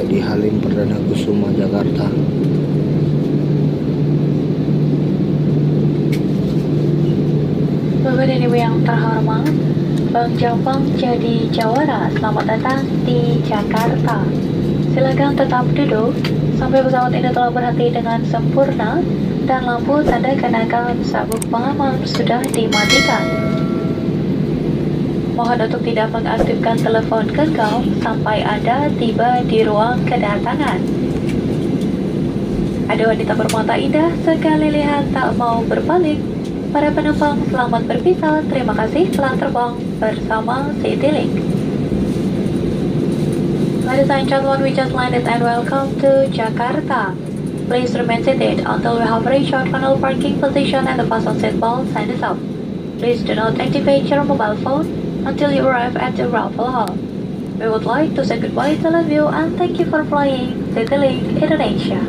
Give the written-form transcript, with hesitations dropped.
sampai di Halim Perdana Kusuma, Jakarta. Bapak dan Ibu yang terhormat, Bank Jampang jadi jawara. Selamat datang di Jakarta. Silakan tetap duduk sampai pesawat ini telah berhenti dengan sempurna dan lampu tanda kenakan sabuk pengaman sudah dimatikan. Mohon untuk tidak mengaktifkan telepon genggam sampai Anda tiba di ruang kedatangan. Ada wanita bermata indah sekali lihat tak mau berbalik. Para penumpang selamat berpisah. Terima kasih telah terbang bersama Citylink. Ladies and gentlemen, we just landed and welcome to Jakarta. Please remain seated until we have reached our final parking position and the fasten seat belts and is up. Please do not activate your mobile phone until you arrive at the arrival hall. We would like to say goodbye to all of you and thank you for flying Citylink Indonesia.